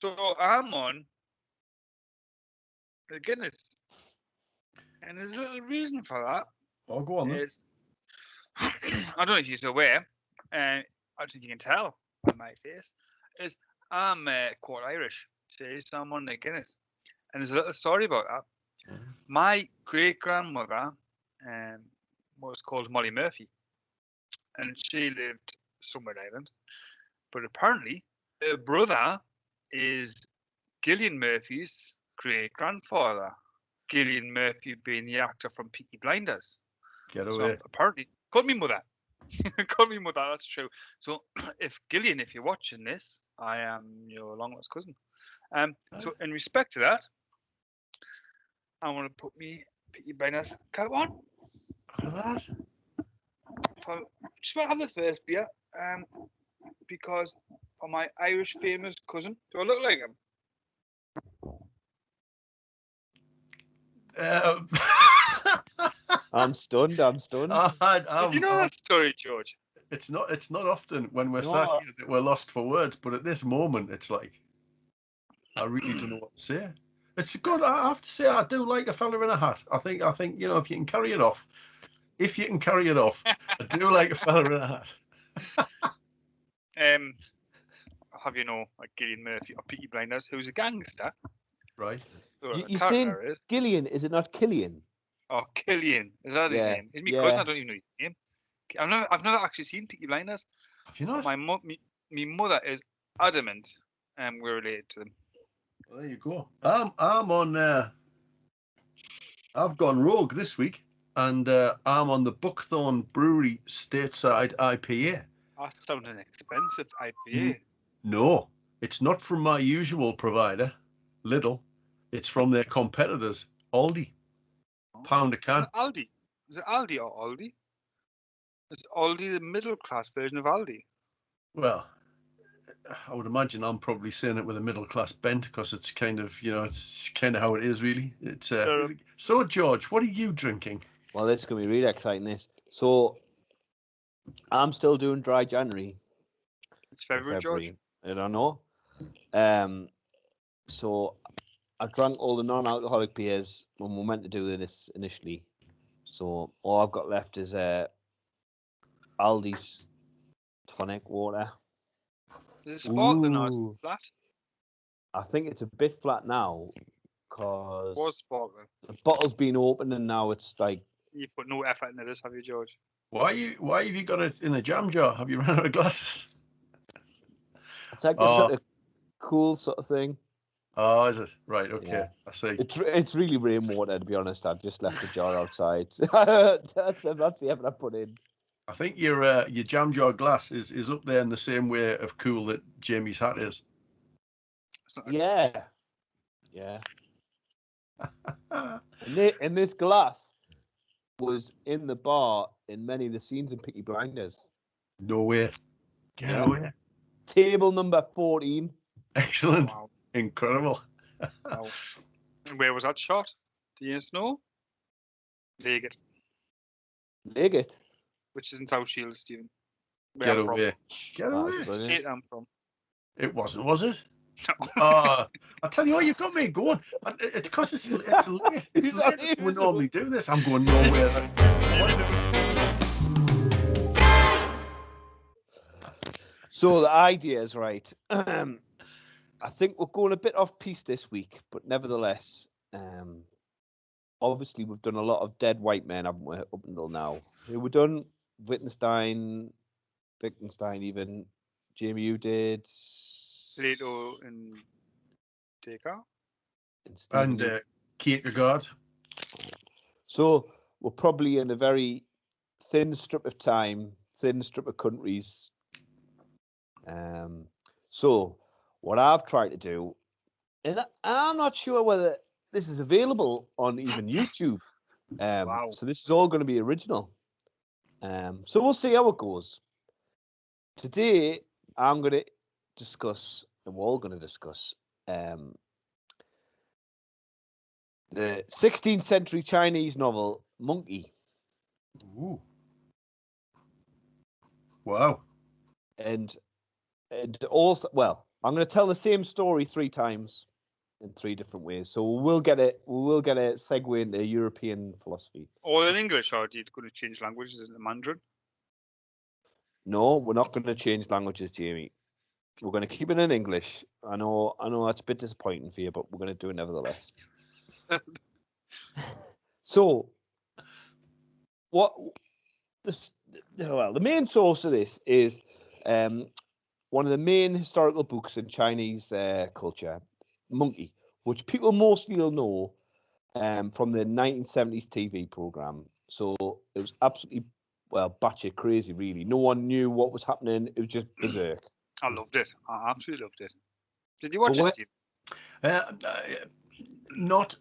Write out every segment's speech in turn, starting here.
So I'm on the Guinness, and there's a little reason for that. Oh, go on then. Is I don't know if you're aware, and I don't think you can tell by my face, is I'm quarter Irish. So I'm on the Guinness, and there's a little story about that. My great grandmother was called Molly Murphy, and she lived somewhere in Ireland. But apparently, her brother is Gillian Murphy's great grandfather. Gillian Murphy being the actor from Peaky Blinders. Get So away. apparently, call me mother. Call me mother. That's true. So if Gillian, if you're watching this, I am your long lost cousin. So in respect to that, I want to put me Peaky Blinders cap on. Look at that. Just want to have the first beer, because for my Irish famous cousin, do I look like him? I'm stunned. Do you know that story, George? It's not often when we're sat here that we're lost for words, but at this moment, it's like I really don't know what to say. It's good. I have to say, I do like a fella in a hat. I think if you can carry it off, I do like a fella in a hat. Have like Gillian Murphy or Peaky Blinders, who's a gangster, right? You saying Gillian? Is it not Killian? Oh, Killian, is that his name? Is me cousin? I don't even know his name. I've never actually seen Peaky Blinders. Have you not? My mother is adamant, and we're related to them. Well, there you go. I'm on. I've gone rogue this week, and I'm on the Buckthorn Brewery Stateside IPA. That sounds an expensive IPA. No, it's not from my usual provider, Lidl. It's from their competitors, Aldi. Pound a can. Aldi. Is it Aldi or Aldi? Is Aldi the middle class version of Aldi? Well, I would imagine I'm probably saying it with a middle class bent, because it's kind of, it's kind of how it is, really. It's So, George, what are you drinking? Well, this is going to be really exciting. So, I'm still doing dry January. It's February, George. I don't know. So, I drank all the non-alcoholic beers when we were meant to do this initially. So, all I've got left is Aldi's tonic water. Is it sparkling or is it flat? I think it's a bit flat now, because What's sparkling? The bottle's been opened and now it's like... You put no effort into this, have you, George? Why have you got it in a jam jar? Have you run out of glasses? It's like a sort of cool sort of thing. Oh, is it? Right, okay. Yeah. I see. It's really rainwater, to be honest. I've just left the jar outside. That's the effort I put in. I think your jam jar glass is up there in the same way of cool that Jamie's hat is. Yeah. And this glass was in the bar in many of the scenes in Peaky Blinders. No way. Get away. Table number 14. Excellent. Wow. Incredible. Wow. Where was that shot? Do you know? Leggett. Which is in South Shields, Stephen. Get away. Get away. State I'm from. It wasn't, was it? No. I tell you what, you got me going. It's because it's late. It's late. We normally do this. I'm going nowhere. So the idea is right. I think we're going a bit off piece this week, but nevertheless, obviously we've done a lot of dead white men, haven't we, up until now? We've done Wittgenstein, even. Jamie, you did. Plato and Descartes. And Kierkegaard. So we're probably in a very thin strip of time, thin strip of countries. So what I've tried to do, and I'm not sure whether this is available on even YouTube. Wow. So this is all going to be original. So we'll see how it goes. Today, I'm going to discuss, and we're all going to discuss, the 16th century Chinese novel, Monkey. Ooh. Wow. And also, well, I'm going to tell the same story 3 times in 3 different ways. So we will get it. We will get a segue into European philosophy. All in English, or are you going to change languages into Mandarin? No, we're not going to change languages, Jamie. We're going to keep it in English. I know that's a bit disappointing for you, but we're going to do it nevertheless. So, the main source of this is one of the main historical books in Chinese culture, Monkey, which people mostly will know from the 1970s TV program. So it was absolutely, batshit crazy, really. No one knew what was happening. It was just berserk. I loved it. I absolutely loved it. Did you watch it, Steve? Not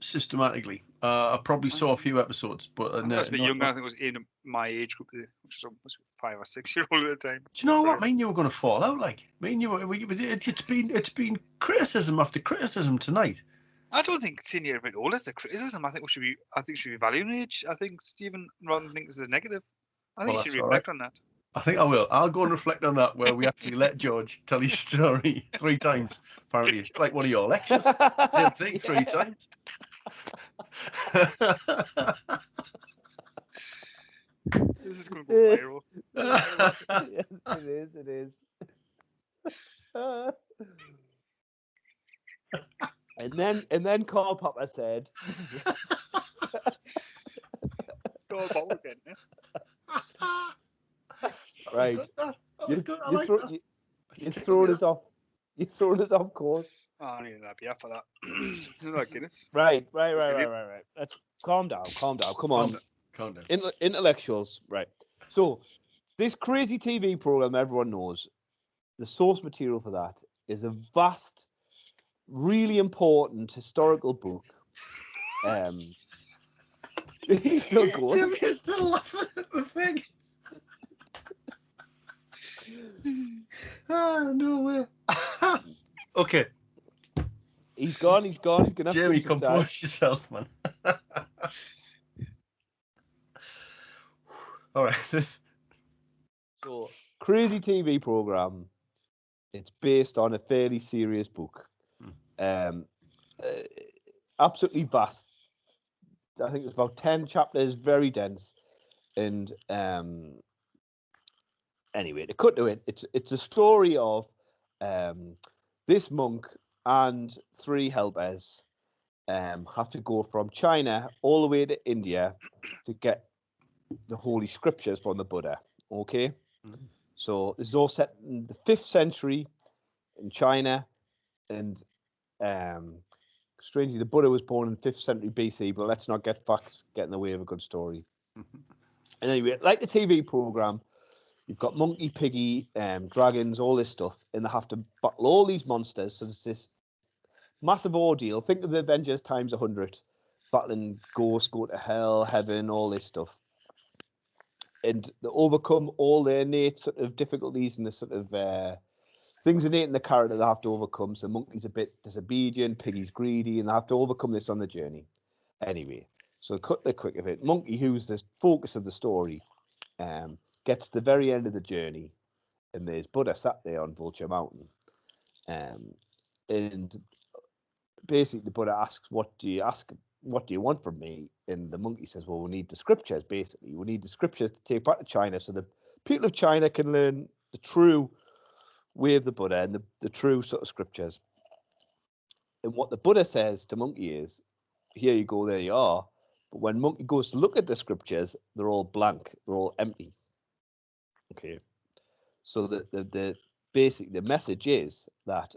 systematically. I probably saw a few episodes, but I was a bit younger. I think it was in my age group, which was 5 or 6 year old at the time. Do you know what? Me and you were going to fall out. Like me and you, it's been criticism after criticism tonight. I don't think seeing you're a bit older is a criticism. I think we should be valuing age. I think Stephen, rather than think this is a negative, I think you should reflect on that. I think I will. I'll go and reflect on that, where we actually let George tell his story 3 times. Apparently, it's like one of your lectures. Same thing, 3 times. This is going to go viral. It is. And then Carl Popper said, Go Popper again, yeah? Right. You're throwing us off. You're throwing us off course. Oh, I need that beer for that. Like Guinness. Right. Let's calm down. Come on. Calm down. Intellectuals. Right. So, this crazy TV program everyone knows, the source material for that is a vast, really important historical book. He's still going. Jimmy's still laughing at the thing. No way. Okay. He's gone. He's gonna Jamie, compose yourself, man. All right. So, crazy TV program. It's based on a fairly serious book. Absolutely vast. I think it's about 10 chapters, very dense. And anyway, to cut to it, it's a story of this monk and 3 helpers have to go from China all the way to India to get the holy scriptures from the Buddha. Okay, so this is all set in the 5th century in China, and strangely, the Buddha was born in 5th century BC. But let's not get facts get in the way of a good story. And anyway, like the TV program, you've got monkey, piggy, dragons, all this stuff, and they have to battle all these monsters. So there's this massive ordeal. Think of the Avengers times 100, battling ghosts, go to hell, heaven, all this stuff. And they overcome all their innate sort of difficulties and the sort of things innate in the character they have to overcome. So monkey's a bit disobedient, piggy's greedy, and they have to overcome this on the journey. Anyway, so cut the quick of it. Monkey, who's the focus of the story, gets to the very end of the journey, and there's Buddha sat there on Vulture Mountain. And basically the Buddha asks, what do you want from me? And the monkey says, well, we need the scriptures, basically. We need the scriptures to take back to China so the people of China can learn the true way of the Buddha and the true sort of scriptures. And what the Buddha says to monkey is, here you go, there you are. But when monkey goes to look at the scriptures, they're all blank, they're all empty. Okay. So the basic message is that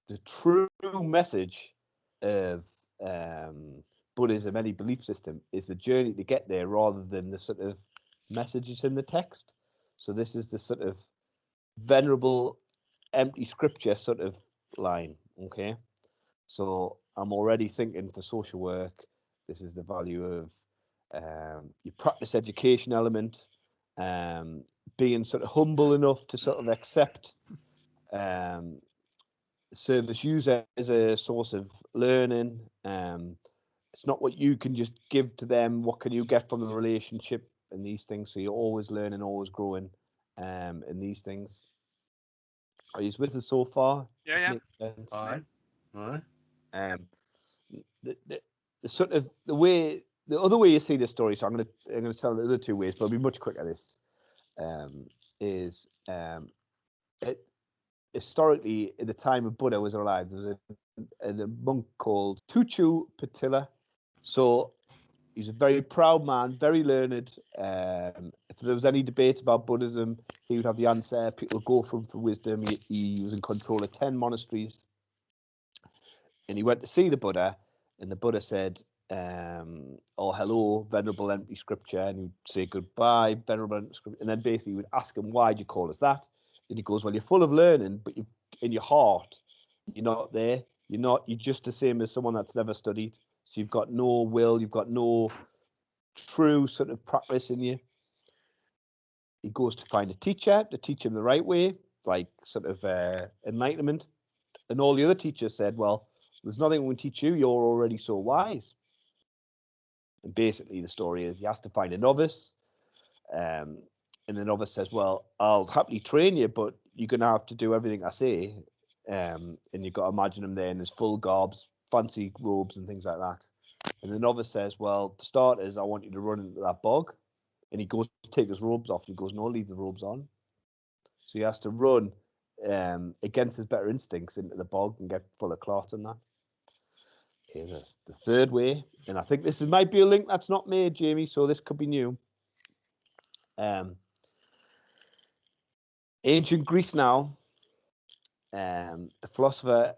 the true message of Buddhism, any belief system, is the journey to get there rather than the sort of messages in the text. So this is the sort of venerable empty scripture sort of line. Okay. So I'm already thinking for social work, this is the value of your practice education element, being sort of humble enough to sort of accept service user as a source of learning. It's not what you can just give to them. What can you get from the relationship and these things? So you're always learning, always growing in these things. Are you with us so far? Yeah, Just yeah. makes sense. Aye. Aye. The sort of the other way you see this story. So I'm gonna tell the other two ways, but I'll be much quicker. This is historically, in the time of Buddha was alive, there was a monk called Tuchu Patilla. So he's a very proud man, very learned. If there was any debate about Buddhism, he would have the answer. People would go for him for wisdom. He was in control of 10 monasteries. And he went to see the Buddha, and the Buddha said, oh, hello, venerable empty scripture. And he'd say goodbye, venerable empty scripture. And then basically he would ask him, why do you call us that? And he goes, well, you're full of learning, but in your heart, you're not there. You're just the same as someone that's never studied. So you've got no will, you've got no true sort of practice in you. He goes to find a teacher to teach him the right way, like sort of enlightenment. And all the other teachers said, well, there's nothing we can teach you. You're already so wise. And basically the story is he has to find a novice. And the novice says, well, I'll happily train you, but you're going to have to do everything I say. And you've got to imagine him there in his full garbs, fancy robes and things like that. And the novice says, well, for starters, I want you to run into that bog. And he goes to take his robes off. He goes, no, leave the robes on. So he has to run against his better instincts into the bog and get full of clots and that. Okay, the third way, and I think this might be a link that's not made, Jamie, so this could be new. Ancient Greece now, the philosopher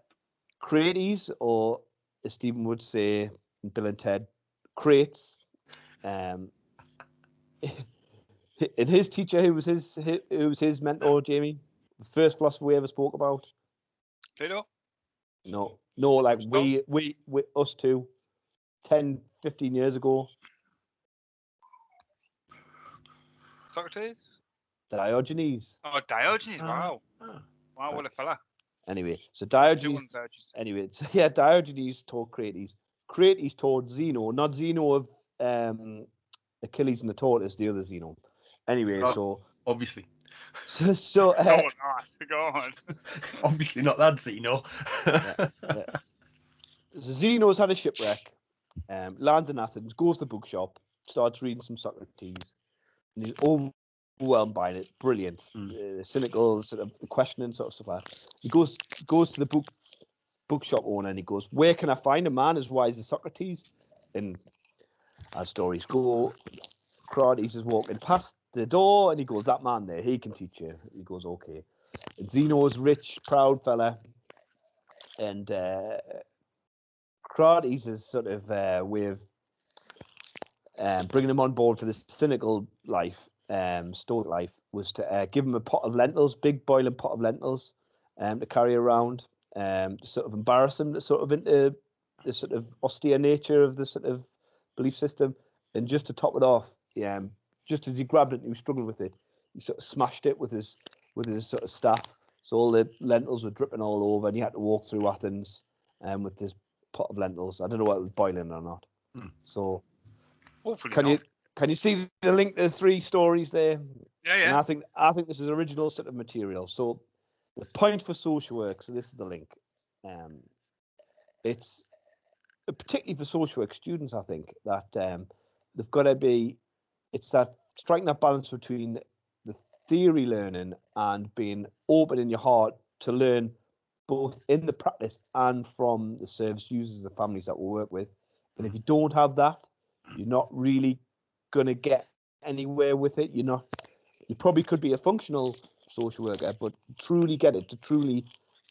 Crates, or as Stephen would say, Bill and Ted, Crates. And his teacher, who was his mentor, Jamie, the first philosopher we ever spoke about. Plato? No, like we us two, 10, 15 years ago. Socrates? Diogenes. Oh, Diogenes! Wow, wow, what a fella. Anyway, so Diogenes. Diogenes taught Crates. Crates taught Zeno, not Zeno of Achilles and the tortoise, the other Zeno. Anyway, so obviously. So go on. Obviously not that Zeno. Yeah. So Zeno's had a shipwreck, lands in Athens, goes to the bookshop, starts reading some Socrates, and he's overwhelmed by it. Brilliant, cynical, sort of the questioning sort of stuff like that. He goes to the bookshop owner and he goes, where can I find a man as wise as Socrates? And as stories go, Crates is walking past the door and he goes, that man there, he can teach you. He goes, okay. And Zeno's rich, proud fella, and Crates is sort of way of bringing him on board for this cynical life, stoic life, was to give him a pot of lentils, big boiling pot of lentils, to carry around, to sort of embarrass him, sort of into the sort of austere nature of the sort of belief system. And just to top it off, just as he grabbed it, and he was struggling with it, he sort of smashed it with his sort of staff. So all the lentils were dripping all over, and he had to walk through Athens with this pot of lentils. I don't know whether it was boiling or not. So hopefully can you see the link to the three stories there? Yeah. And I think this is original sort of material. So the point for social work. So this is the link. It's particularly for social work students. I think that they've got to be. It's that striking that balance between the theory learning and being open in your heart to learn both in the practice and from the service users, the families that we work with. And if you don't have that, you're not really going to get anywhere with it. You probably could be a functional social worker, but truly get it,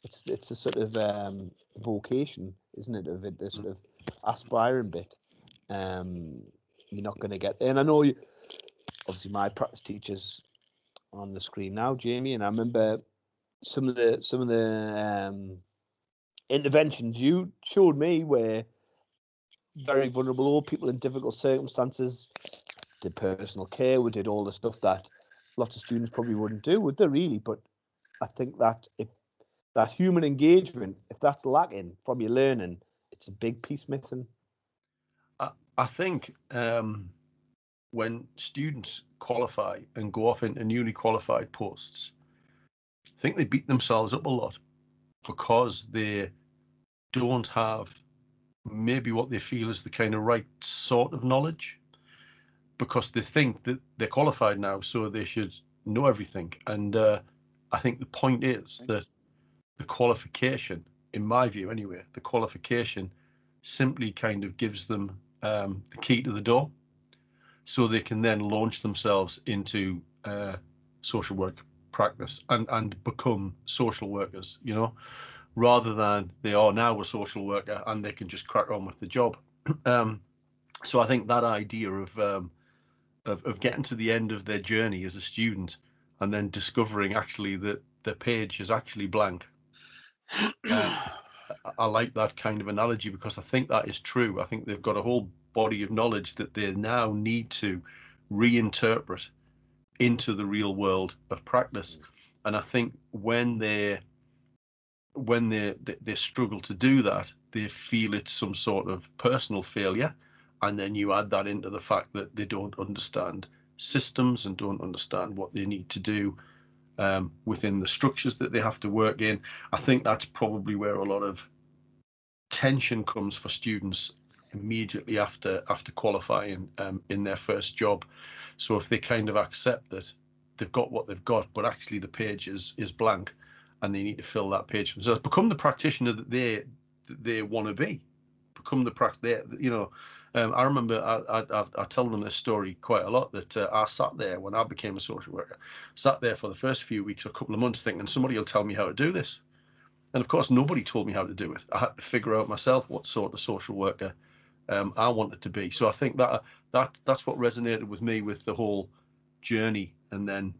it's a sort of vocation, isn't it, of it, the sort of aspiring bit. You're not going to get there. And I know obviously my practice teachers on the screen now, Jamie, and I remember some of the interventions you showed me were very vulnerable old people in difficult circumstances, did personal care, we did all the stuff that lots of students probably wouldn't do, would they really? But I think that if that human engagement, if that's lacking from your learning, it's a big piece missing. I think when students qualify and go off into newly qualified posts, I think they beat themselves up a lot because they don't have maybe what they feel is the kind of right sort of knowledge, because they think that they're qualified now, so they should know everything. And I think the point is that the qualification, in my view anyway, the qualification simply kind of gives them the key to the door, so they can then launch themselves into social work practice and become social workers, you know, rather than they are now a social worker and they can just crack on with the job. So I think that idea of getting to the end of their journey as a student and then discovering actually that the page is actually blank. I like that kind of analogy because I think that is true. I think they've got a whole body of knowledge that they now need to reinterpret into the real world of practice. And I think when they struggle to do that, they feel it's some sort of personal failure. And then you add that into the fact that they don't understand systems and don't understand what they need to do within the structures that they have to work in. I think that's probably where a lot of tension comes for students immediately after qualifying in their first job. So if they kind of accept that they've got what they've got, but actually the page is blank and they need to fill that page themselves, become the practitioner that they want to be, become the practitioner, you know. I remember I tell them this story quite a lot, that I sat there when I became a social worker, sat there for the first few weeks, a couple of months, thinking somebody will tell me how to do this. And of course, nobody told me how to do it. I had to figure out myself what sort of social worker I wanted to be. So I think that's what resonated with me with the whole journey, and then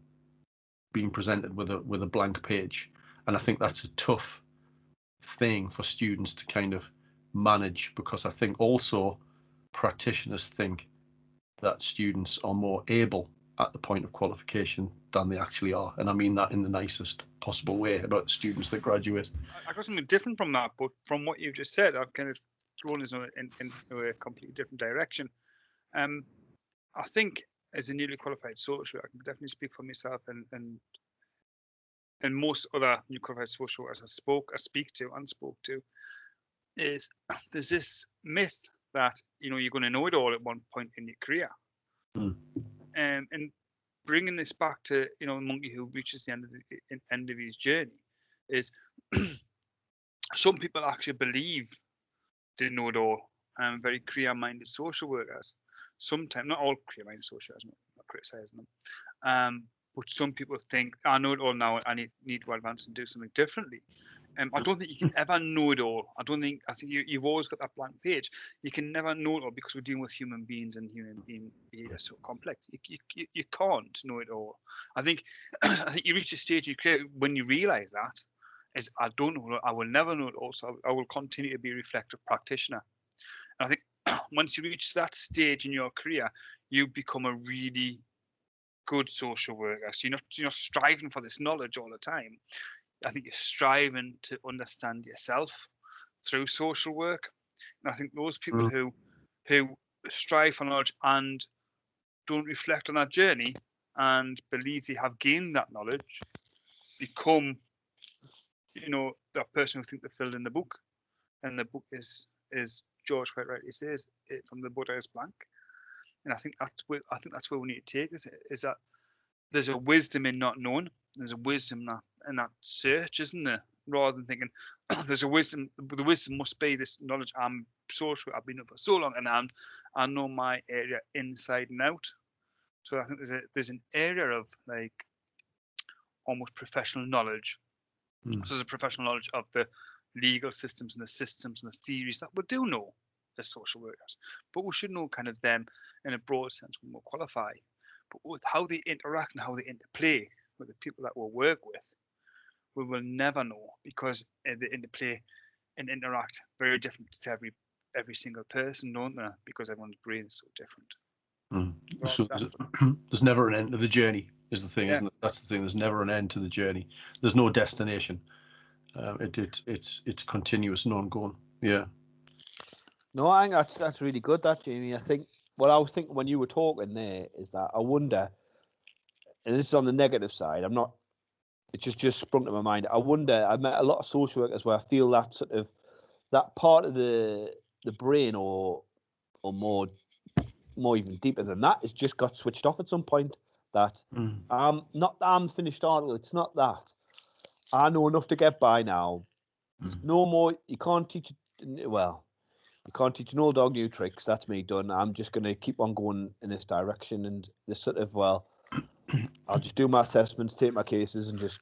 being presented with a blank page. And I think that's a tough thing for students to kind of manage, because I think also practitioners think that students are more able at the point of qualification than they actually are. And I mean that in the nicest possible way about students that graduate. I got something different from that, but from what you've just said, I've kind of thrown this in a completely different direction. I think as a newly qualified social worker, I can definitely speak for myself and most other new qualified social workers I speak to, is there's this myth that, you know, you're going to know it all at one point in your career. And bringing this back to, you know, the monkey who reaches the end of his journey is some people actually believe they know it all. Very career-minded social workers. Sometimes, not all career-minded social workers, I'm not criticizing them. But some people think, I know it all now, I need to advance and do something differently. I don't think you can ever know it all. I think you've always got that blank page. You can never know it all because we're dealing with human beings and human being behavior is so complex. You can't know it all. I think you reach a stage in your career when you realize that is, I don't know, I will never know it all. So I will continue to be a reflective practitioner. And I think once you reach that stage in your career, you become a really good social worker. So you're not striving for this knowledge all the time. I think you're striving to understand yourself through social work. And I think those people who strive for knowledge and don't reflect on that journey and believe they have gained that knowledge become, you know, that person who think they filled in the book. And the book is George quite rightly says, from the Buddha is blank. And I think that's where we need to take this, is that there's a wisdom in not knowing. There's a wisdom in that search, isn't there? Rather than thinking there's a wisdom. The wisdom must be this knowledge. I'm social. I've been up for so long, and I know my area inside and out. So I think there's an area of like almost professional knowledge. So there's a professional knowledge of the legal systems and the systems and the theories that we do know as social workers, but we should know kind of them in a broad sense when we qualify. But with how they interact and how they interplay with the people that we'll work with, we will never know, because they interplay and interact very different to every single person, don't they? Because everyone's brain is so different. So there's never an end to the journey, is the thing, isn't it? That's the thing. There's never an end to the journey. There's no destination. It's continuous and ongoing. Yeah. No, I think that's really good, that, Jamie. I think what I was thinking when you were talking there is that I wonder, and this is on the negative side, I'm not it just sprung to my mind. I wonder. I've met a lot of social workers where I feel that sort of that part of the brain, or more even deeper than that, has just got switched off at some point. That not that I'm the finished article. It's not that. I know enough to get by now. There's no more. You can't teach. Well, you can't teach an old dog new tricks. That's me done. I'm just going to keep on going in this direction, and this sort of, well, I'll just do my assessments, take my cases, and just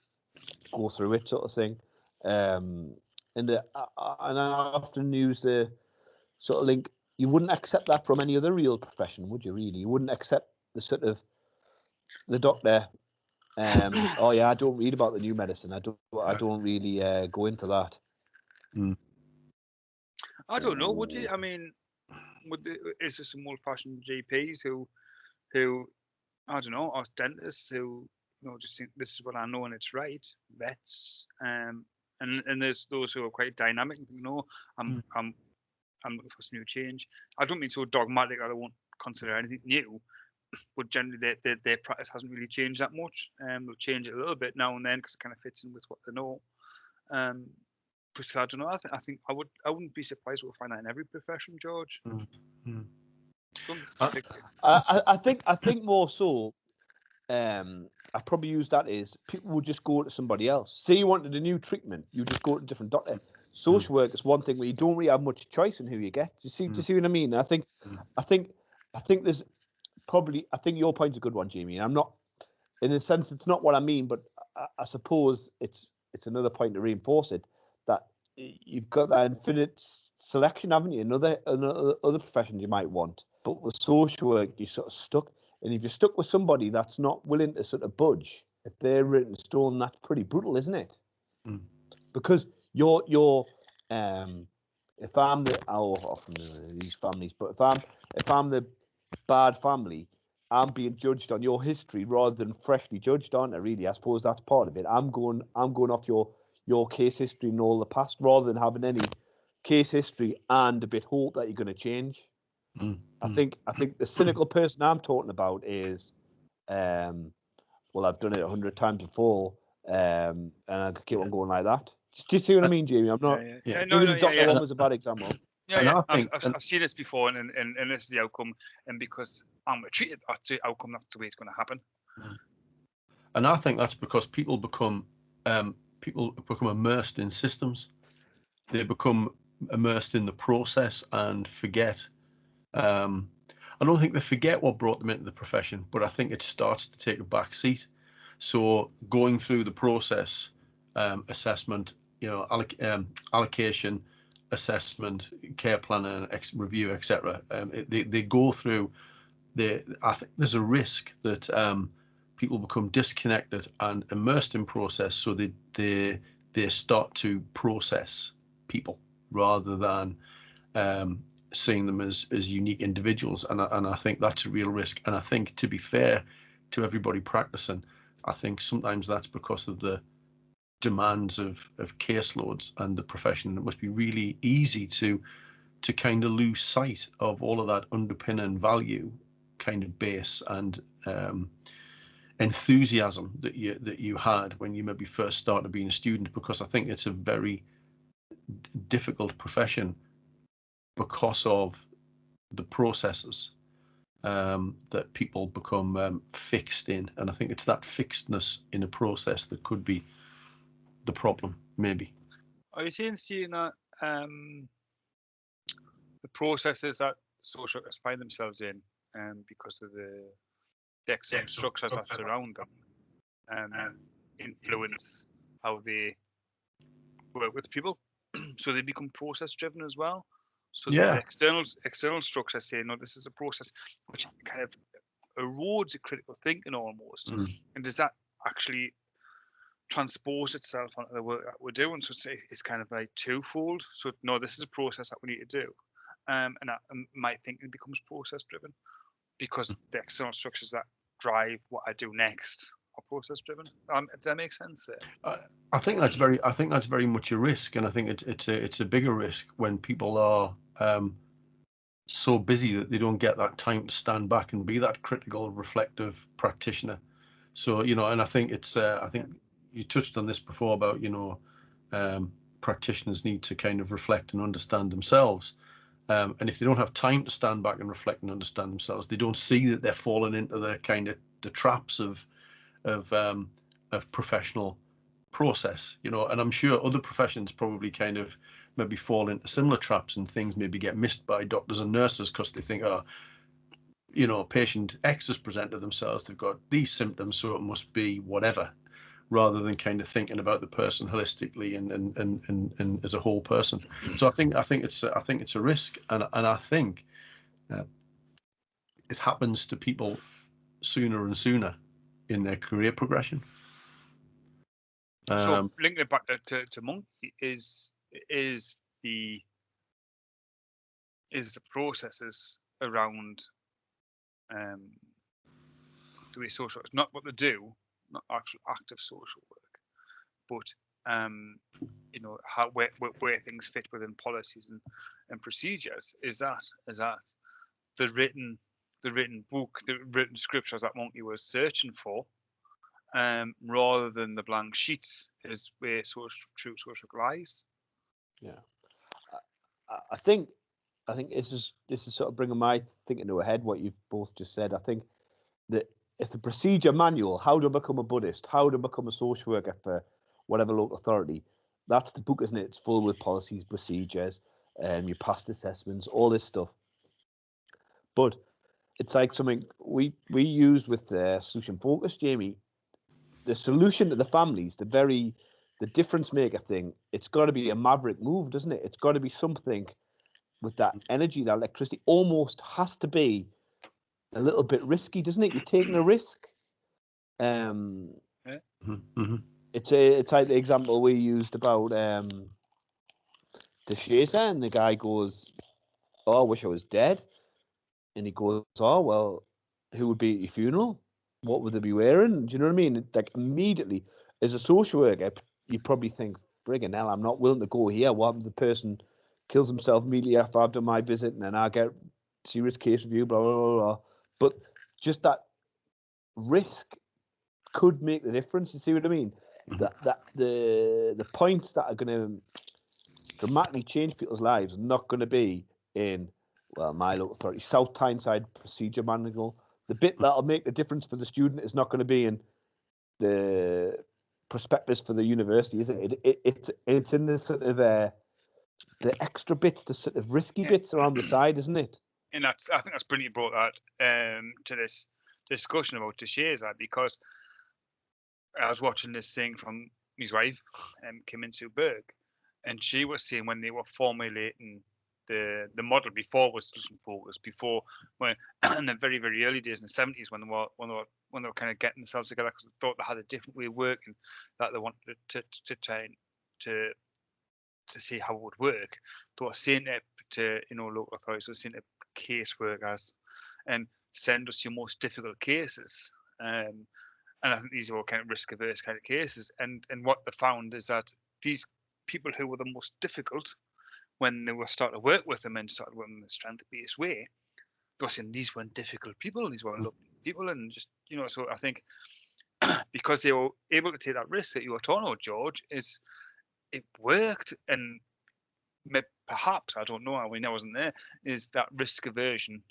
go through it, sort of thing. And I often use the sort of link. You wouldn't accept that from any other real profession, would you? Really, you wouldn't accept the sort of the doctor. Oh yeah, I don't read about the new medicine. I don't really go into that. I don't know. Would you? I mean, is there some old-fashioned GPs who I don't know, or dentists who just think this is what I know and it's right. Vets, and there's those who are quite dynamic and think, no, I'm looking for some new change. I don't mean so dogmatic that I won't consider anything new, but generally their practice hasn't really changed that much. They'll change it a little bit now and then because it kind of fits in with what they know. But I don't know. I think I wouldn't be surprised we'll find that in every profession, George. I think more so. I probably use that as people would just go to somebody else. Say you wanted a new treatment, you just go to a different doctor. Social work is one thing where you don't really have much choice in who you get. Do you see what I mean? I think there's probably. I think your point's a good one, Jamie. And I'm not, in a sense, it's not what I mean, but I suppose it's another point to reinforce it, that you've got that infinite selection, haven't you? In other professions you might want, but with social work you're sort of stuck. And if you're stuck with somebody that's not willing to sort of budge, if they're written in stone, that's pretty brutal, isn't it? Because you're if I'm these families, but if I'm the bad family, I'm being judged on your history rather than freshly judged, aren't I? Really, I suppose that's part of it. I'm going off your case history and all the past, rather than having any case history and a bit hope that you're going to change. I think the cynical person I'm talking about is, well, I've done it 100 times before, and I could keep on going like that. Do you see what I mean, Jamie? I'm not. Maybe the doctor one was a bad example. I've seen this before, and this is the outcome. And because I'm treated, that's the outcome. That's the way it's going to happen. And I think that's because people become immersed in systems. They become immersed in the process and forget. I don't think they forget what brought them into the profession, but I think it starts to take a back seat. So going through the process, assessment, allocation, assessment, care planning, review, etc. They go through. I think there's a risk that people become disconnected and immersed in process, so they start to process people rather than seeing them as unique individuals, and I think that's a real risk. And I think, to be fair to everybody practicing, I think sometimes that's because of the demands of caseloads and the profession. It must be really easy to kind of lose sight of all of that underpinning value kind of base and enthusiasm that you had when you maybe first started being a student, because I think it's a very difficult profession because of the processes that people become fixed in. And I think it's that fixedness in a process that could be the problem, maybe. Are you seeing that the processes that social workers find themselves in, because of the external structures that surround them, influence how they work with people? So they become process driven as well. So the external structures say, no, this is a process which kind of erodes critical thinking almost. And does that actually transpose itself onto the work that we're doing? So it's kind of like twofold. So no, this is a process that we need to do, and my thinking becomes process driven because the external structures that drive what I do next are process driven. Does that make sense there? I think that's very much a risk, and I think it's a bigger risk when people are so busy that they don't get that time to stand back and be that critical, reflective practitioner. So and I think it's you touched on this before about, practitioners need to kind of reflect and understand themselves. And if they don't have time to stand back and reflect and understand themselves, they don't see that they're falling into the traps of professional process, and I'm sure other professions probably kind of maybe fall into similar traps, and things maybe get missed by doctors and nurses because they think, patient X has presented themselves, they've got these symptoms, so it must be whatever, rather than kind of thinking about the person holistically and as a whole person. So I think it's a risk, and I think it happens to people sooner and sooner in their career progression. So linking it back to Monkey is the processes around the way social work, not what they do, not actual active social work, but how where things fit within policies and procedures. Is that the written book, the written scriptures that Monkey was searching for, rather than the blank sheets, is where true social work lies. Yeah, I think this is sort of bringing my thinking to a head. What you've both just said. I think that if the procedure manual, how to become a Buddhist, how to become a social worker for whatever local authority, that's the book, isn't it? It's full with policies, procedures, your past assessments, all this stuff. But it's like something we use with the solution focus, Jamie. The solution to the families, the difference maker thing, it's got to be a maverick move, doesn't it? It's got to be something with that energy, that electricity, almost has to be a little bit risky, doesn't it? You're taking a risk. Yeah. It's like the example we used about the Shazer, and the guy goes, "Oh, I wish I was dead," and he goes, "Oh, well, who would be at your funeral? What would they be wearing?" Do you know what I mean? Like, immediately, as a social worker, you probably think, "Friggin' hell, I'm not willing to go here. What happens if the person kills himself immediately after I've done my visit, and then I get serious case review, blah blah blah blah." But just that risk could make the difference. You see what I mean? That the points that are going to dramatically change people's lives are not going to be in, well, my local authority, South Tyneside procedure manual. The bit that'll make the difference for the student is not going to be in the prospectus for the university, is it? It's in the sort of the extra bits, the sort of risky bits around the side, isn't it? And I think that's brilliant you brought that to this discussion about Tasheza, because I was watching this thing from his wife, Kim In Soo Berg, and she was saying when they were formulating the model before it was solution focus, before when in the very early days in the 70s when they were kind of getting themselves together because they thought they had a different way of working, that they wanted to try to see how it would work. They were saying to local authorities, they were saying to caseworkers, send us your most difficult cases. And I think these are all kind of risk-averse kind of cases. And what they found is that these people who were the most difficult, when they were starting to work with them and started working in a strength-based way, they were saying these weren't difficult people, these were lovely people, and just So I think because they were able to take that risk that you were talking about, George, is it worked, and perhaps, I don't know, I mean I wasn't there, is that risk aversion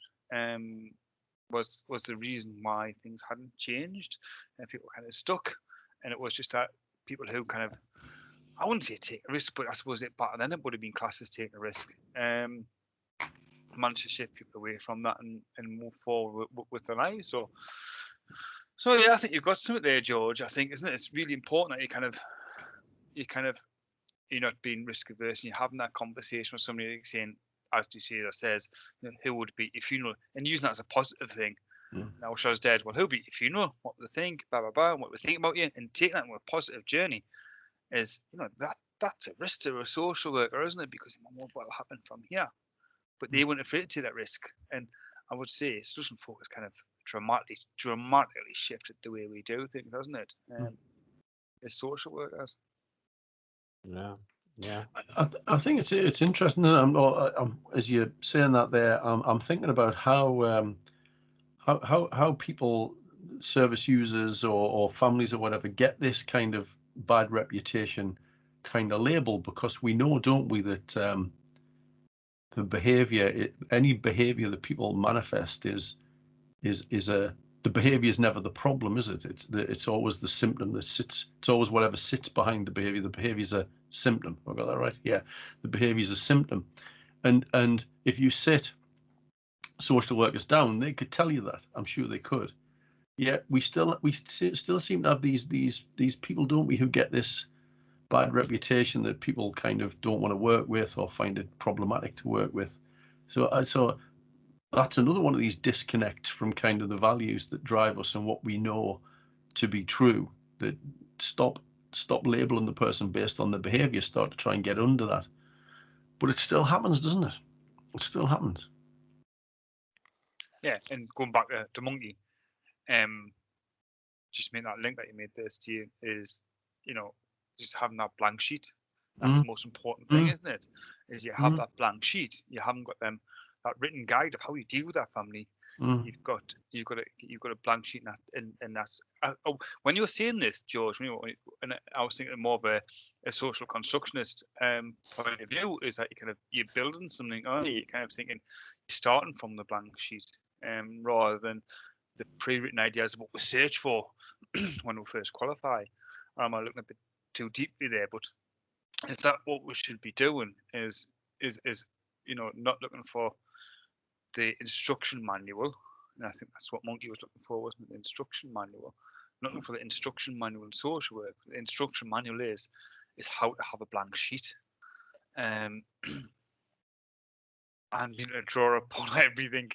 was the reason why things hadn't changed and people were kind of stuck. And it was just that people who kind of, I wouldn't say take a risk, but I suppose back then it would have been classed as taking a risk, managed to shift people away from that and move forward with their lives. So yeah, I think you've got something there, George. I think, isn't it? It's really important that you're not being risk averse and you're having that conversation with somebody, like saying, as Tasheza says, who would be at your funeral, and using that as a positive thing. Now, I wish I was dead. Well, who'll be at your funeral? What would they think? Blah blah blah. What would they think about you? And taking that into a positive journey is, that's a risk to a social worker, isn't it? Because what will happen from here? But they weren't afraid to take that risk. And I would say solution focus kind of dramatically shifted the way we do things, hasn't it? As social workers. Yeah. I think it's interesting, and I'm as you're saying that there, I'm thinking about how people, service users or families or whatever, get this kind of bad reputation kind of label, because we know, don't we, that the behavior, any behavior that people manifest is the behavior is never the problem, is it? It's always the symptom that sits. It's always whatever sits behind the behavior. The behavior is a symptom. I got that right? Yeah, the behavior is a symptom, and if you sit social workers down, they could tell you that. I'm sure they could. Yet we still seem to have these people, don't we, who get this bad reputation that people kind of don't want to work with or find it problematic to work with. So that's another one of these disconnects from kind of the values that drive us and what we know to be true. That stop labeling the person based on the behavior, start to try and get under that. But it still happens, doesn't it? It still happens. Yeah, and going back to Monkey, just make that link that you made there, Steve, is, just having that blank sheet. That's the most important thing, isn't it? Is you have that blank sheet. You haven't got that written guide of how you deal with that family. You've got a blank sheet, and that's when you were saying this, George. And I was thinking more of a social constructionist point of view, is that you're building something, aren't you? You're kind of thinking you're starting from the blank sheet, rather than the pre-written ideas of what we search for when we first qualify. I'm looking a bit too deeply there, but is that what we should be doing? Is not looking for the instruction manual, and I think that's what Monkey was looking for, wasn't it? The instruction manual. Not looking for the instruction manual in social work. The instruction manual is how to have a blank sheet, and draw upon everything,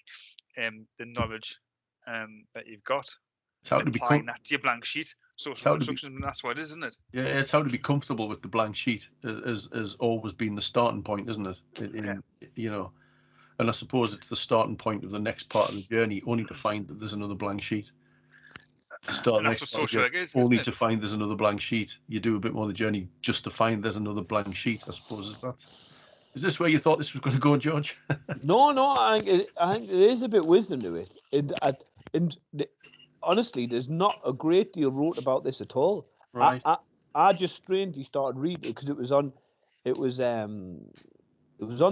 the knowledge that you've got. It's how to applying that to your blank sheet. Social construction, that's what it is, isn't it? Yeah, it's how to be comfortable with the blank sheet has always been the starting point, isn't it? And I suppose it's the starting point of the next part of the journey, only to find that there's another blank sheet. To start and that's what social work is, only to find there's another blank sheet. You do a bit more of the journey just to find there's another blank sheet, I suppose. Is this where you thought this was going to go, George? No, I think there is a bit of wisdom to it. Honestly, there's not a great deal wrote about this at all. Right. I just strangely started reading it because it was on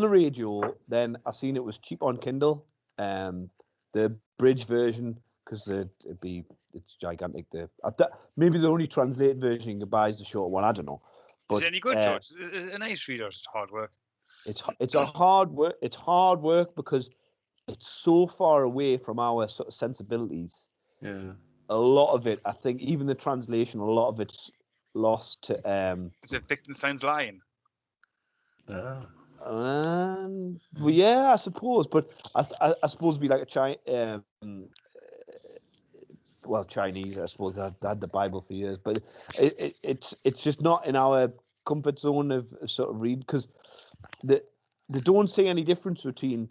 the radio. Then I seen it was cheap on Kindle, the bridge version, because it's gigantic. Maybe the only translated version you can buy is the short one. I don't know. But, is it any good, George? Is it a nice reader? It's hard work. It's a hard work. It's hard work because it's so far away from our sort of sensibilities. Yeah. A lot of it, I think, even the translation, a lot of it's lost to. Is it Wittgenstein's lying? Yeah. Well, yeah, I suppose, but I suppose it'd be like a Chinese. I suppose I had the Bible for years, but it's just not in our comfort zone of sort of read, because they don't see any difference between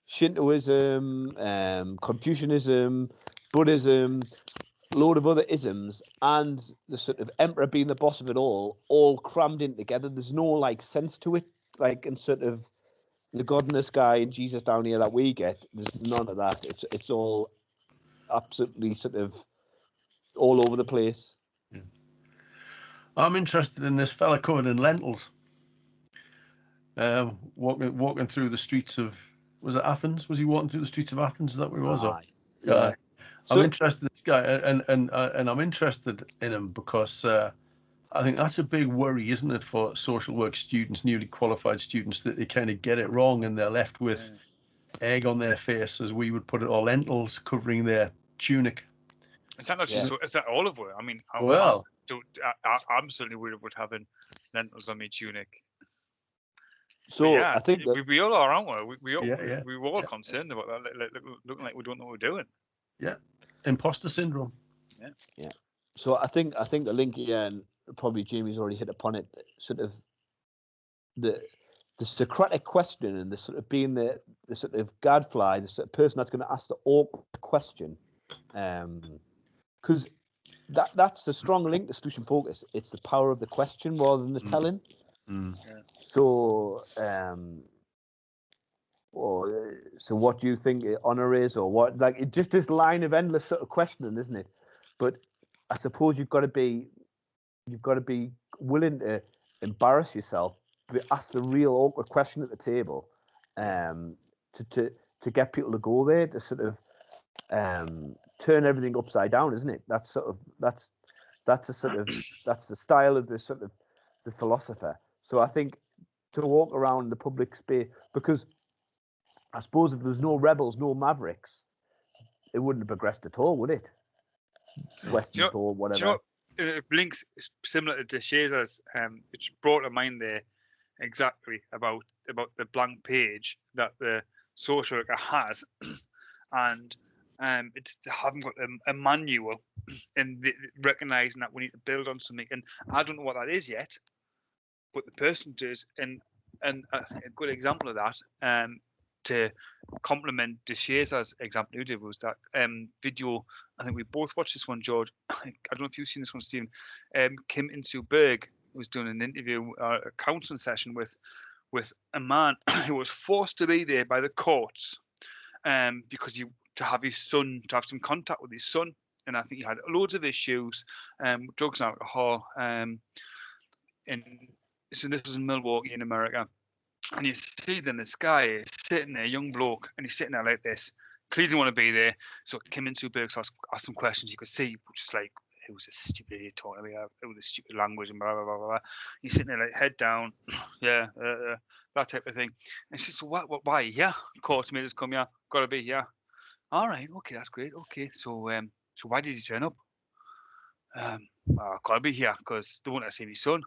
Shintoism, Confucianism, Buddhism, load of other isms, and the sort of emperor being the boss of it all crammed in together. There's no like sense to it, like in sort of the God in the sky and Jesus down here that we get. There's none of that. It's all absolutely sort of all over the place. Yeah. I'm interested in this fella covered in lentils, walking through the streets of, was it Athens? Was he walking through the streets of Athens? Is that where he was? Yeah. I'm interested in this guy, and I'm interested in him because I think that's a big worry, isn't it, for social work students, newly qualified students, that they kind of get it wrong and they're left with egg on their face, as we would put it, or lentils covering their tunic. Is that not just is that all of it? I mean, I'm certainly worried about having lentils on my tunic. So I think that we all are, aren't we? We're all concerned about that, looking like we don't know what we're doing. Yeah, imposter syndrome. Yeah. So I think the link here, and probably Jamie's already hit upon it, sort of the Socratic question, and the sort of being the sort of gadfly, the sort of person that's going to ask the awkward question, because that's the strong link to solution focus. It's the power of the question rather than the telling. Yeah. So so what do you think honor is, or what, like, it's just this line of endless sort of questioning, isn't it? But I suppose you've got to be you've got to be willing to embarrass yourself, but ask the real awkward question at the table, to get people to go there, to sort of turn everything upside down, isn't it? That's the style of the philosopher. So I think to walk around the public space, because I suppose if there was no rebels, no mavericks, it wouldn't have progressed at all, would it? Western thought, whatever. Do you know, links similar to Shaza's, which brought to mind there exactly about the blank page that the social worker has, and they haven't got a manual, and recognizing that we need to build on something. And I don't know what that is yet, but the person does. And I think a good example of that, to complement Deshaza's example you did, was that video. I think we both watched this one, George. I don't know if you've seen this one, Stephen. Kim In-soo Berg was doing an interview, a counselling session with a man who was forced to be there by the courts, because to have some contact with his son, and I think he had loads of issues, drugs and alcohol, and so this was in Milwaukee in America. And you see then this guy is sitting there, young bloke, and he's sitting there like this. Clearly didn't want to be there. So Kim In-soo Berg asked some questions. You could see, just like, it was a stupid idiot talking about it was a stupid language and blah, blah, blah, blah. He's sitting there like head down, yeah, that type of thing. And she said, so why? Yeah, courts made us come here. Got to be here. All right, okay, that's great. Okay, so why did you turn up? I've got to be here because they want to see my son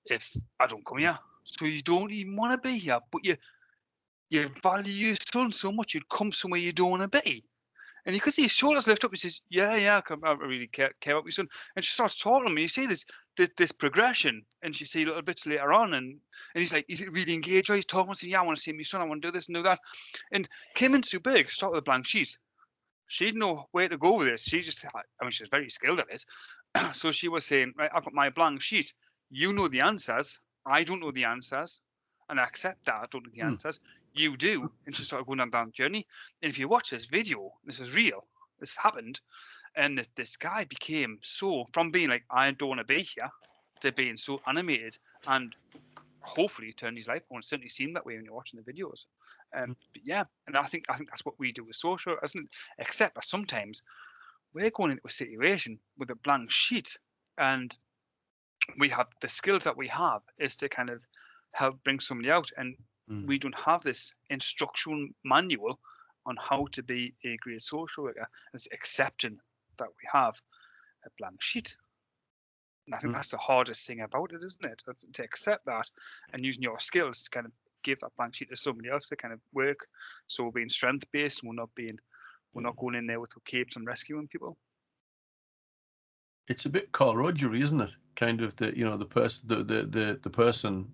if I don't come here. So you don't even want to be here, but you value your son so much you'd come somewhere you don't want to be. And you could see his shoulders lift up. He says, "Yeah, I really care about my son." And she starts talking to me. You see this progression, and she see little bits later on, and he's like, he's really engaged. He's talking to me. Yeah, I want to see my son. I want to do this and do that. And Kim In-soo Berg started with a blank sheet. She didn't know where to go with this. She just, she was very skilled at it. So she was saying, right, I've got my blank sheet. You know the answers. I don't know the answers, and I accept that I don't know the answers. You do. And she started going on that journey. And if you watch this video, this is real. This happened. And this guy became from being like, I don't want to be here, to being so animated, and hopefully turned his life on. It certainly seemed that way when you're watching the videos. But yeah, and I think that's what we do with social, isn't it? Except that sometimes we're going into a situation with a blank sheet, and we have the skills that we have is to kind of help bring somebody out, and we don't have this instructional manual on how to be a great social worker. It's accepting that we have a blank sheet. And I think that's the hardest thing about it, isn't it? That's to accept that and using your skills to kind of give that blank sheet to somebody else to kind of work. So we're being strength based, and we're not going in there with capes and rescuing people. It's a bit Carl Rogery, isn't it? Kind of the person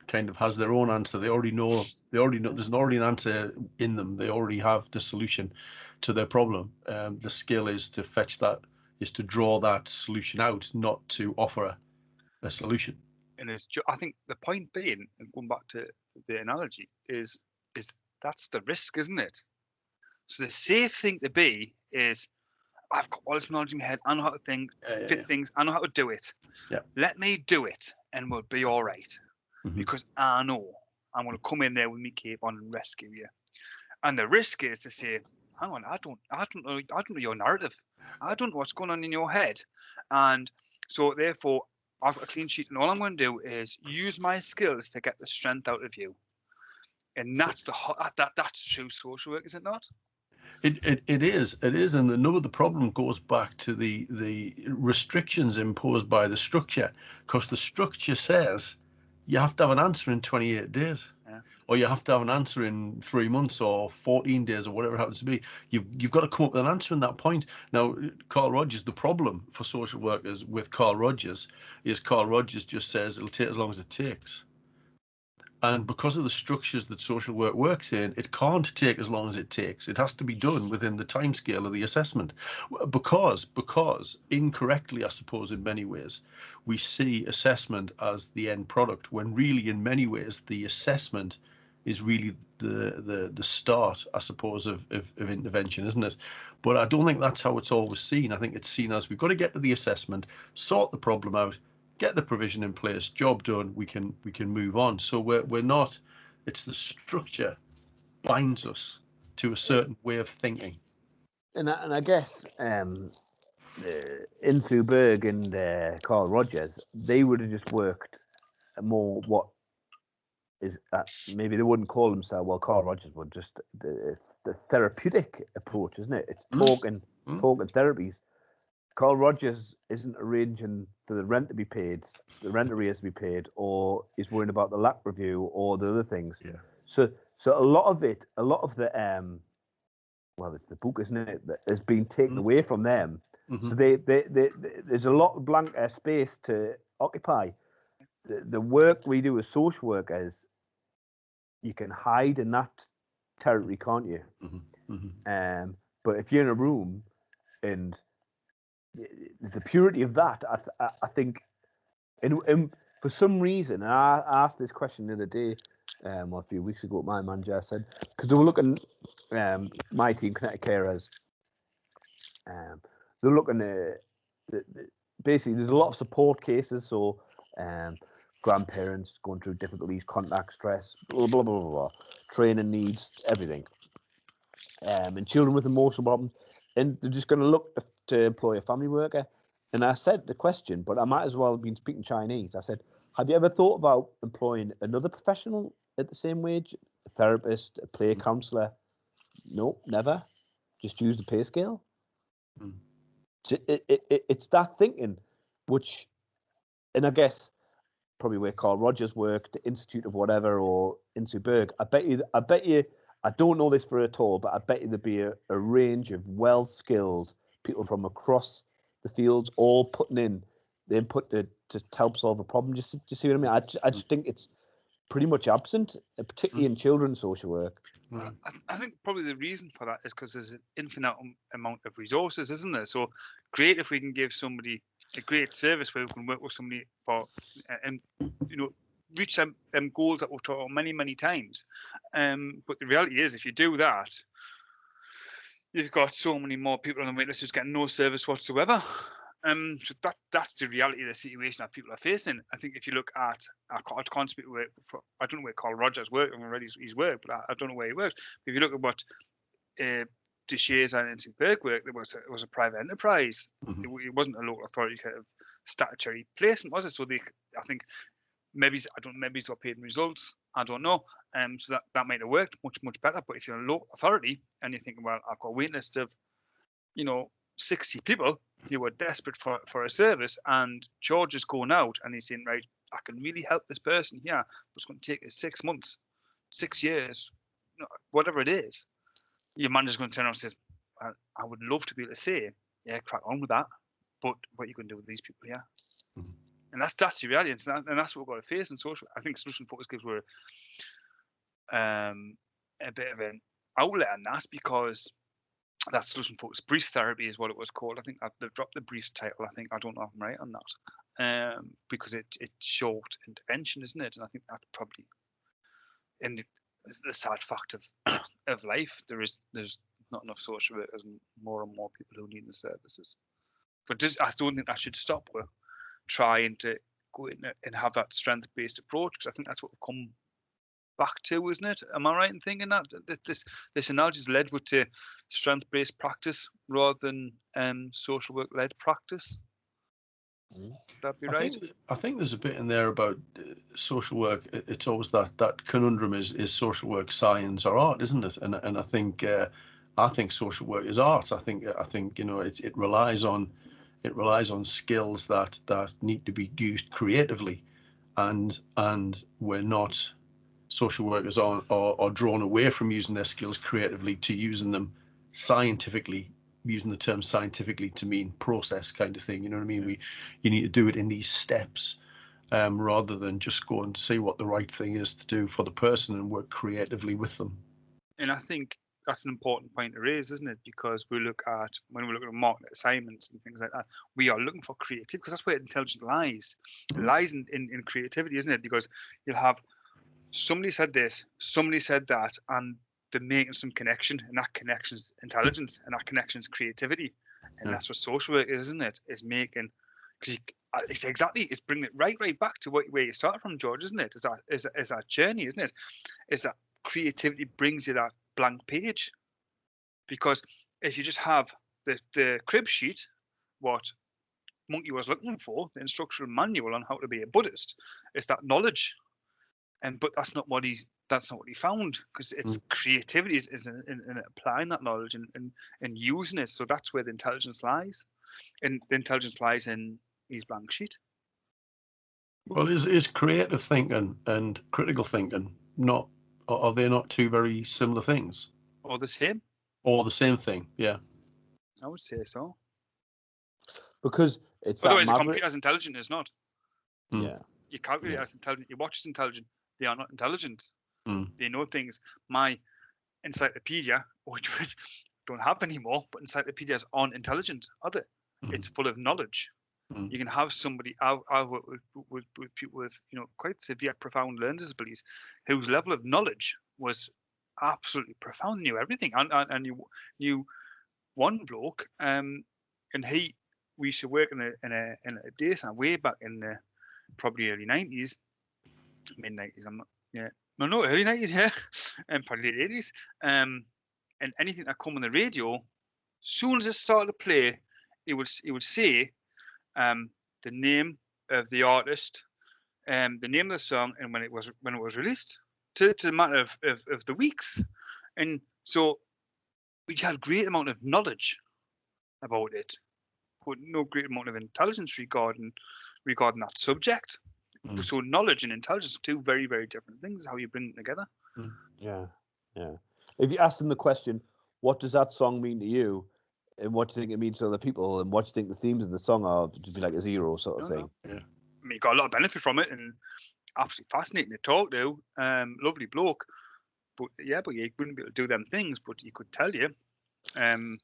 kind of has their own answer. They already know there's already an answer in them. They already have the solution to their problem. The skill is to to draw that solution out, not to offer a solution. And I think the point being, and going back to the analogy, is that's the risk, isn't it? So the safe thing to be is, I've got all this knowledge in my head. I know how to think, fit things. I know how to do it. Yeah. Let me do it, and we'll be all right. Because I know I'm going to come in there with my cape on and rescue you. And the risk is to say, hang on, I don't know your narrative. I don't know what's going on in your head. And so therefore, I've got a clean sheet, and all I'm going to do is use my skills to get the strength out of you. And that's that's true social work, is it not? It is, and the problem goes back to the restrictions imposed by the structure, because the structure says you have to have an answer in 28 days, or you have to have an answer in 3 months or 14 days or whatever it happens to be. You've got to come up with an answer in that point. Now, Carl Rogers, the problem for social workers with Carl Rogers is Carl Rogers just says it'll take as long as it takes. And because of the structures that social work works in, it can't take as long as it takes. It has to be done within the timescale of the assessment. Because incorrectly, I suppose, in many ways, we see assessment as the end product, when really, in many ways, the assessment is really the start, I suppose, of intervention, isn't it? But I don't think that's how it's always seen. I think it's seen as we've got to get to the assessment, sort the problem out, get the provision in place, job done, we can move on. So we're not, it's the structure binds us to a certain way of thinking. And I guess Insu Berg and Carl Rogers, they would have just worked more what is maybe they wouldn't call themselves. Well, Carl Rogers would just the therapeutic approach, isn't it? It's talking therapies. Carl Rogers isn't arranging for the rent to be paid, the rent arrears to be paid, or is worrying about the lack review or the other things. Yeah. So a lot of the well, it's the book, isn't it, that has been taken away from them. Mm-hmm. So they there's a lot of blank space to occupy. The work we do as social workers, you can hide in that territory, can't you? Mm-hmm. Mm-hmm. But if you're in a room and the purity of that, I think, and for some reason, and I asked this question the other day, a few weeks ago, my manager said, because they were looking, my team, Connected Carers, they're looking at, basically, there's a lot of support cases, so grandparents going through difficulties, contact stress, blah, blah, blah, blah, blah, training needs, everything. And children with emotional problems, and they're just going to look to employ a family worker. And I said the question, but I might as well have been speaking Chinese. I said, have you ever thought about employing another professional at the same wage? A therapist, a play counsellor? No, never. Just use the pay scale. Mm. It's that thinking, which, and I guess probably where Carl Rogers worked, the Institute of whatever, or Insu Berg. I bet you, I don't know this for at all, but I bet you there'd be a range of well-skilled people from across the fields all putting in the input to help solve a problem. Just see what I mean? I just think it's pretty much absent, particularly in children's social work. I think probably the reason for that is because there's an infinite amount of resources, isn't there? So great if we can give somebody a great service where we can work with somebody for, and reach them goals that we've talked about many times. But the reality is, if you do that, you've got so many more people on the wait list who's getting no service whatsoever. So that's the reality of the situation that people are facing. I think if you look at, I can't speak where, I don't know where Carl Rogers worked. I mean, already he's worked, but I don't know where he worked. But if you look at what Deshays and Insu Berg worked, it was a private enterprise. Mm-hmm. It wasn't a local authority kind of statutory placement, was it? So I think maybe he's got paid in results. I don't know. So that might have worked much better. But if you're a local authority and you're thinking, well, I've got a wait list of 60 people who were desperate for a service, and George is going out and he's saying, right, I can really help this person here, but it's going to take us 6 months, 6 years, whatever it is. Your manager's going to turn around and says, I would love to be able to say, yeah, crack on with that, but what are you going to do with these people here? Mm-hmm. And that's the reality, and that's what we've got to face in social. I think solution focus groups were a bit of an outlet on that, because that solution focused brief therapy is what it was called. I think they've dropped the brief title. I don't know if I'm right on that, because it's short intervention, isn't it? And I think that's probably in the sad fact of life. There's not enough social workers and more people who need the services. But I don't think that should stop. We're trying to go in and have that strength-based approach, because I think that's what we've come back to, isn't it? Am I right in thinking that this analogy is led with to strength-based practice rather than social work-led practice? Would that be right? I think there's a bit in there about social work. It's always that conundrum: is social work science or art, isn't it? And I think social work is art. I think it relies on skills that need to be used creatively, and we're not. Social workers are drawn away from using their skills creatively to using them scientifically, using the term scientifically to mean process kind of thing. You know what I mean? You need to do it in these steps, rather than just go and see what the right thing is to do for the person and work creatively with them. And I think that's an important point to raise, isn't it? Because when we look at market assignments and things like that, we are looking for creativity, because that's where intelligence lies. It lies in creativity, isn't it? Because you'll have somebody said this, somebody said that, and they're making some connection, and that connection's intelligence, and that connection's creativity, and that's what social work is, isn't it? Is making, because it's bringing it right back to where you started from, George, isn't it? Is that journey, isn't it? Is that creativity brings you that blank page, because if you just have the crib sheet, what Monkey was looking for, the instructional manual on how to be a Buddhist, is that knowledge, but that's not what he found, because it's creativity is in applying that knowledge and using it. So that's where the intelligence lies, and the intelligence lies in his blank sheet. Well, is creative thinking and critical thinking are they not two very similar things? Or the same? Or the same thing? Yeah, I would say so. Because it's otherwise, that a computer as intelligent is not. Yeah. You calculate as intelligent. You watch as intelligent. They are not intelligent. Mm. They know things. My encyclopedia, which we don't have anymore, but encyclopedias aren't intelligent, are they? It's full of knowledge. You can have somebody. I've worked with people with quite severe, profound learning disabilities, whose level of knowledge was absolutely profound. Knew everything, and knew one bloke, and we used to work in a day center way back in the probably early 90s, mid 90s. I'm not, yeah, no, early 90s, yeah, and probably late 80s. And anything that come on the radio, soon as it started to play, it would say the name of the artist, the name of the song, and when it was released, to the matter of the weeks. And so we had a great amount of knowledge about it, but no great amount of intelligence regarding that subject. So knowledge and intelligence are two very, very different things. How you bring them together. Yeah. If you ask them the question, what does that song mean to you, and what do you think it means to other people, and what do you think the themes of the song are, to be like a zero sort of thing. Yeah. I mean, you got a lot of benefit from it, and absolutely fascinating to talk to. Lovely bloke, but you wouldn't be able to do them things, but he could tell you. And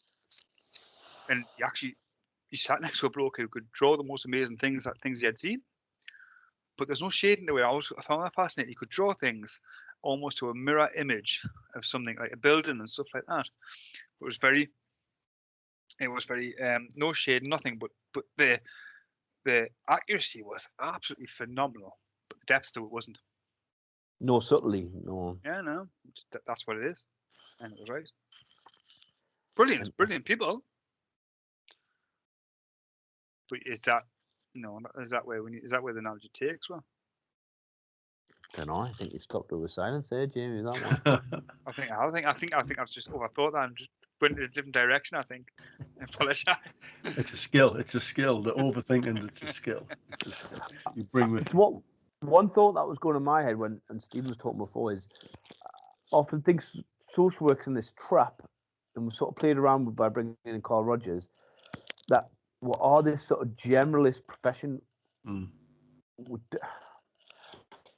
you sat next to a bloke who could draw the most amazing things he had seen. But there's no shade in the way. I found that fascinating. He could draw things almost to a mirror image of something like a building and stuff like that. It was very no shade, nothing. But the accuracy was absolutely phenomenal. But the depth to it wasn't. No subtlety, no. Yeah, no, that's what it is, and it was right. Brilliant people. But is that where the knowledge it takes? Well, I don't know. I think you stopped with silence there, Jamie. That one. I think I've just overthought that and just went in a different direction. I think. I apologize. It's a skill. The overthinking. It's a skill. You bring with. One thought that was going in my head when Stephen was talking before is, I often think social work's in this trap, and we sort of played around with by bringing in Carl Rogers, that what are this sort of generalist profession.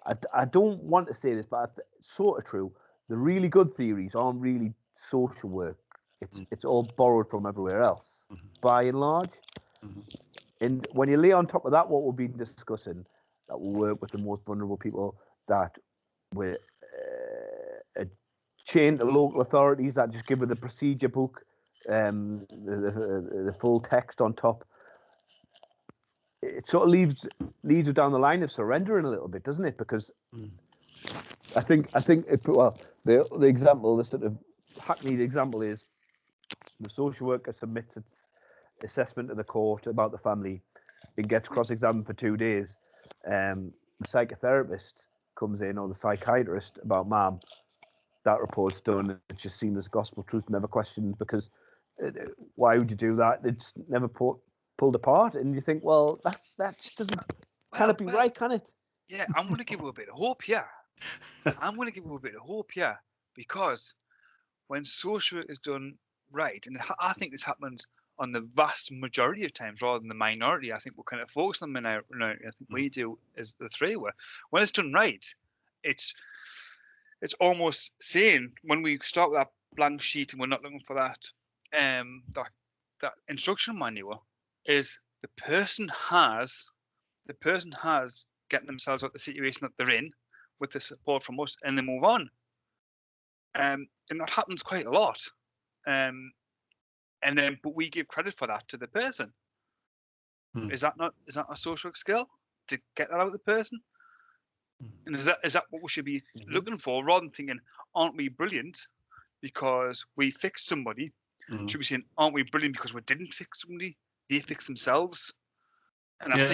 I don't want to say this, but it's sort of true. The really good theories aren't really social work. It's all borrowed from everywhere else, by and large. And when you lay on top of that, what we've been discussing, that will work with the most vulnerable people, that we're chained to local authorities that just give her the procedure book, the full text on top. It sort of leads you down the line of surrendering a little bit, doesn't it? Because I think the example, the sort of hackneyed example is the social worker submits its assessment to the court about the family. It gets cross-examined for 2 days. The psychotherapist comes in, or the psychiatrist, about mom. That report's done. It's just seen as gospel truth, never questioned, because why would you do that? It's never pulled apart. And you think, well, that just doesn't be right, can it? Yeah, I'm going to give you a bit of hope here. Because when social work is done right, and I think this happens on the vast majority of times rather than the minority. I think we're kind of focused on the minority. I think we do is the three were. When it's done right, it's almost saying, when we start with that blank sheet and we're not looking for that instruction manual, is the person has getting themselves out of the situation that they're in with the support from us, and they move on. And that happens quite a lot. And then, but we give credit for that to the person. Is that not a social skill to get that out of the person? And is that what we should be looking for, rather than thinking, aren't we brilliant because we fixed somebody? Should we saying, aren't we brilliant because we didn't fix somebody? They fixed themselves. And I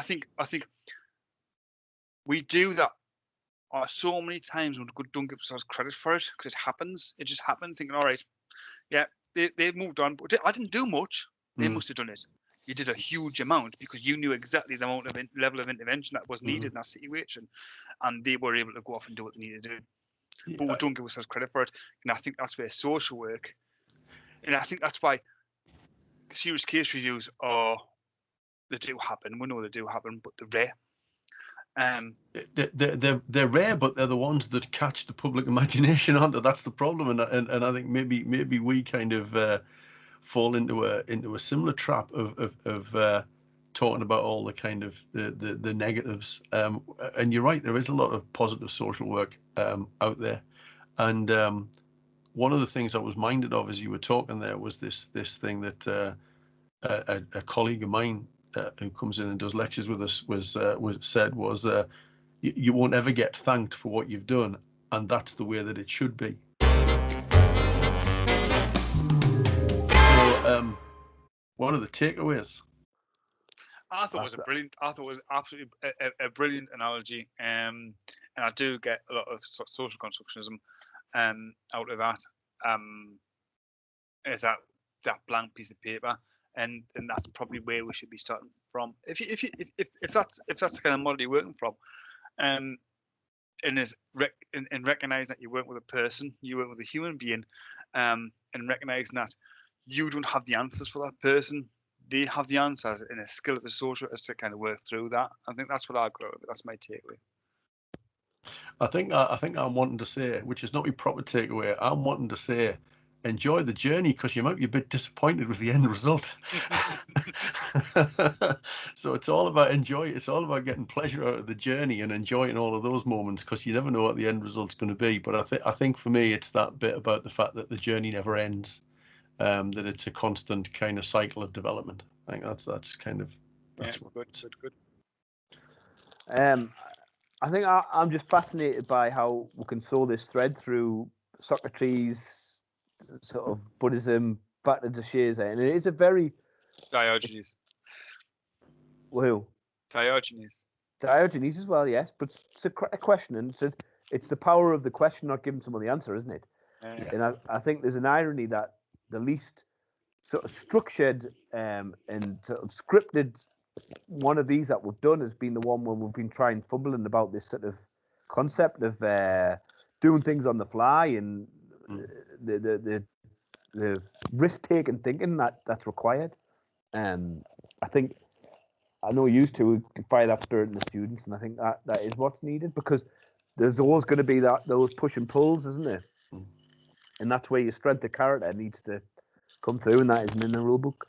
think we do that so many times when we don't give ourselves credit for it, because it happens. It just happens. Thinking, all right, yeah, they've moved on, but I didn't do much. They must have done it. You did a huge amount because you knew exactly the amount of level of intervention that was needed in that situation, and they were able to go off and do what they needed to do. But we don't give ourselves credit for it, and I think that's where social work, and I think that's why serious case reviews they do happen. We know they do happen, but they're rare. They're rare, but they're the ones that catch the public imagination, aren't they? That's the problem, and I think maybe we kind of fall into a similar trap of talking about all the kind of the negatives. And you're right, there is a lot of positive social work out there, and one of the things I was minded of as you were talking there was this thing that a colleague of mine who comes in and does lectures with us said you won't ever get thanked for what you've done, and that's the way that it should be. So what are the takeaways? I thought it was absolutely a brilliant analogy, and I do get a lot of social constructionism out of that. Is that blank piece of paper, and that's probably where we should be starting from. If that's the kind of model you're working from, and recognizing that you work with a person, you work with a human being, and recognizing that you don't have the answers for that person. They have the answers, and a skill of a social is to kind of work through that. I think that's what I got. That's my takeaway. I think I'm wanting to say, which is not my proper takeaway, I'm wanting to say, enjoy the journey, because you might be a bit disappointed with the end result. So it's all about It's all about getting pleasure out of the journey and enjoying all of those moments, because you never know what the end result's going to be. But I think for me, it's that bit about the fact that the journey never ends, that it's a constant kind of cycle of development. I think that's kind of good. I think I'm just fascinated by how we can sow this thread through Socrates, sort of Buddhism, back to Shazer, and it is a very Diogenes. Who? Diogenes As well, yes. But it's a question, and it's the power of the question, not giving someone the answer, isn't it? And I think there's an irony that the least sort of structured and sort of scripted one of these that we've done has been the one where we've been trying fumbling about this sort of concept of doing things on the fly and the risk-taking thinking that's required. I know you two can fire that spirit in the students, and I think that is what's needed, because there's always going to be those push and pulls, isn't there? And that's where your strength of character needs to come through, and that isn't in the rule book.